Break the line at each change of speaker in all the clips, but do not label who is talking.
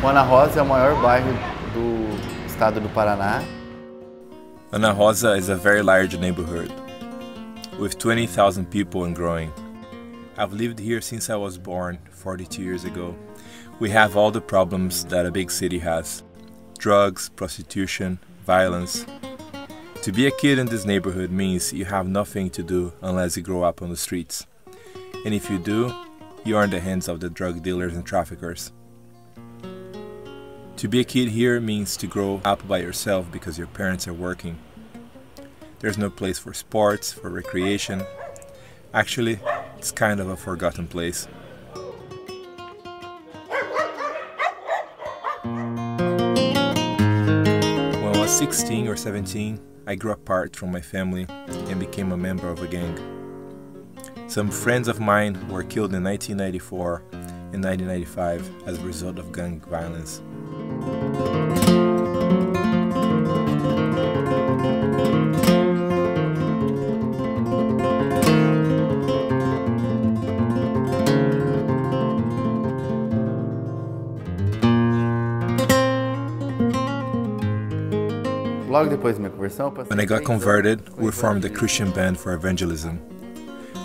O Ana Rosa é o maior bairro do estado do Paraná.
Ana Rosa is a very large neighborhood, with 20,000 people and growing. I've lived here since I was born 42 years ago. We have all the problems that a big city has: drugs, prostitution, violence. To be a kid in this neighborhood means you have nothing to do unless you grow up on the streets. And if you do, you are in the hands of the drug dealers and traffickers. To be a kid here means to grow up by yourself because your parents are working. There's no place for sports, for recreation. Actually, it's kind of a forgotten place. When I was 16 or 17, I grew apart from my family and became a member of a gang. Some friends of mine were killed in 1994 and 1995 as a result of gang violence.
Logo depois da minha conversão,
when I got converted, we formed a Christian band for evangelism.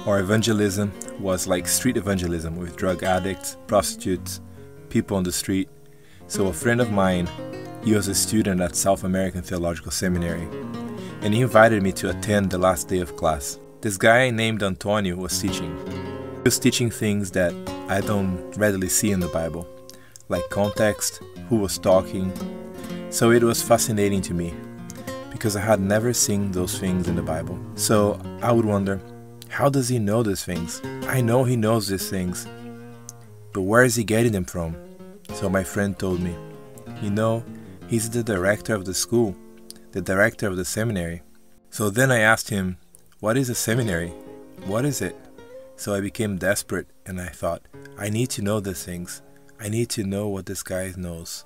Our evangelism was like street evangelism with drug addicts, prostitutes, people on the street. So a friend of mine, he was a student at South American Theological Seminary, and he invited me to attend the last day of class. This guy named Antonio was teaching. He was teaching things that I don't readily see in the Bible, like context, who was talking. So it was fascinating to me, because I had never seen those things in the Bible. So I would wonder, how does he know these things? I know he knows these things, but where is he getting them from? So my friend told me, you know, he's the director of the school, the director of the seminary. So then I asked him, what is a seminary? What is it? So I became desperate and I thought, I need to know these things. I need to know what this guy knows.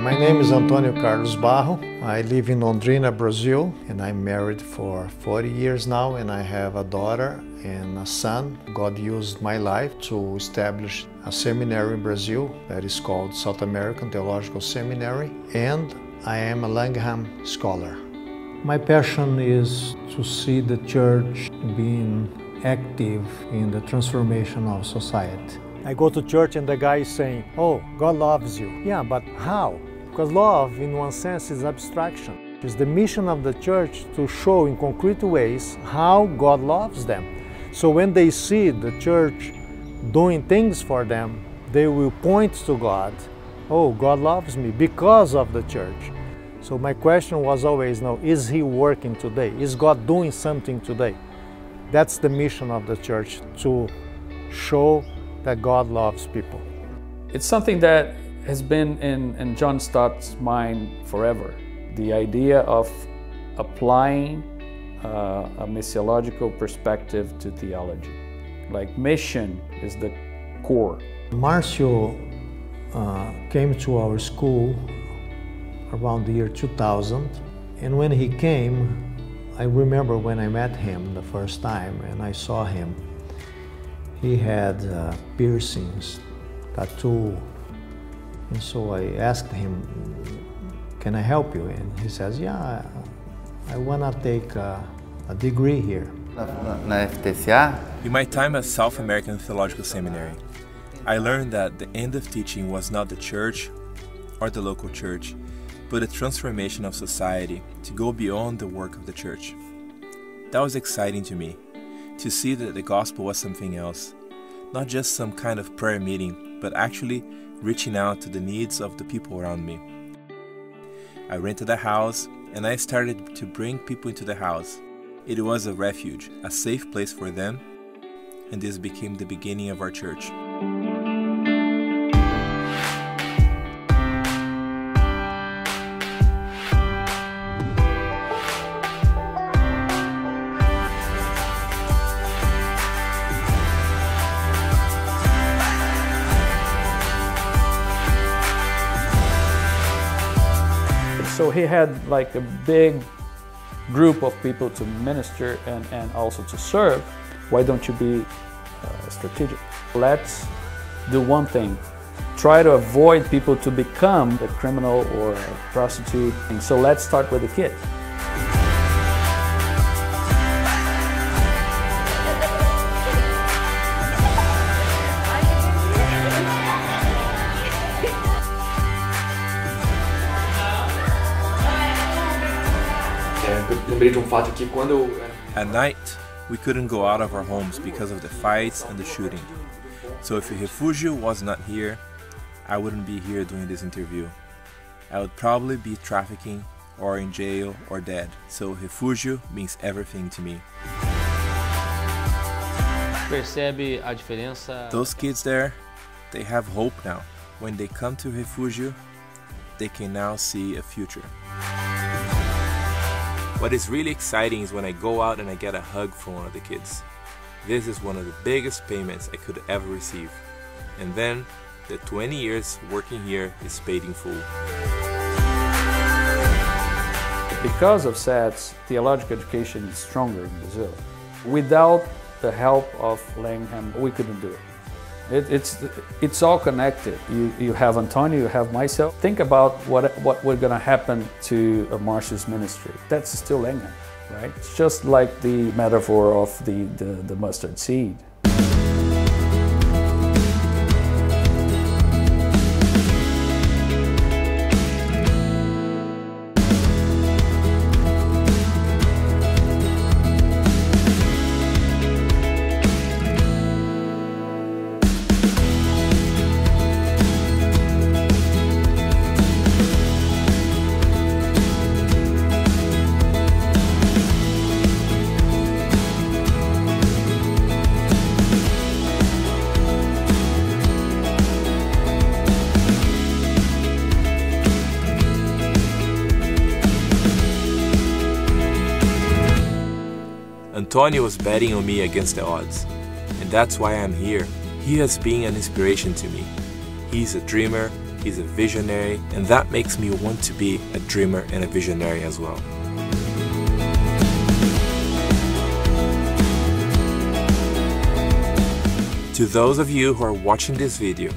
My name is Antonio Carlos Barro. I live in Londrina, Brazil, and I'm married for 40 years now, and I have a daughter and a son. God used my life to establish a seminary in Brazil that is called South American Theological Seminary, and I am a Langham Scholar. My passion is to see the church being active in the transformation of society. I go to church and the guy is saying, oh, God loves you. Yeah, but how? Because love, in one sense, is abstraction. It's the mission of the church to show in concrete ways how God loves them. So when they see the church doing things for them, they will point to God. Oh, God loves me because of the church. So my question was always, no, is He working today? Is God doing something today? That's the mission of the church, to show that God loves people.
It's something that has been in John Stott's mind forever. The idea of applying a missiological perspective to theology. Like mission is the core.
Marcio came to our school around the year 2000, and when he came, I remember when I met him the first time and I saw him, he had piercings, tattoo, and so I asked him, can I help you? And he says, yeah, I want to take a degree here.
Na FTCA?
In my time at South American Theological Seminary, I learned that the end of teaching was not the church or the local church, but a transformation of society to go beyond the work of the church. That was exciting to me, to see that the gospel was something else, not just some kind of prayer meeting, but actually reaching out to the needs of the people around me. I rented a house and I started to bring people into the house. It was a refuge, a safe place for them, and this became the beginning of our church.
So he had like a big group of people to minister and also to serve, why don't you be strategic? Let's do one thing. Try to avoid people to become a criminal or a prostitute. And so let's start with the kids.
Lembrei de fato que quando eu
At night, we couldn't go out of our homes because of the fights and the shooting. So if a refugio was not here, I wouldn't be here doing this interview. I would probably be trafficking or in jail or dead. So refugio means everything to me.
Percebe a diferença?
Those kids there, they have hope now. When they come to refugio, they can now see a future. What is really exciting is when I go out and I get a hug from one of the kids. This is one of the biggest payments I could ever receive. And then, the 20 years working here is paid in full.
Because of SATS, theological education is stronger in Brazil. Without the help of Langham, we couldn't do it. It's all connected. You have Antonio, you have myself. Think about what we're going to happen to Marcia's ministry. That's still Langham, right? It's just like the metaphor of the mustard seed.
Antonio was betting on me against the odds, and that's why I'm here. He has been an inspiration to me. He's a dreamer, he's a visionary, and that makes me want to be a dreamer and a visionary as well. To those of you who are watching this video,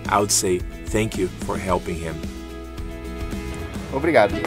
I would say thank you for helping him.
Obrigado.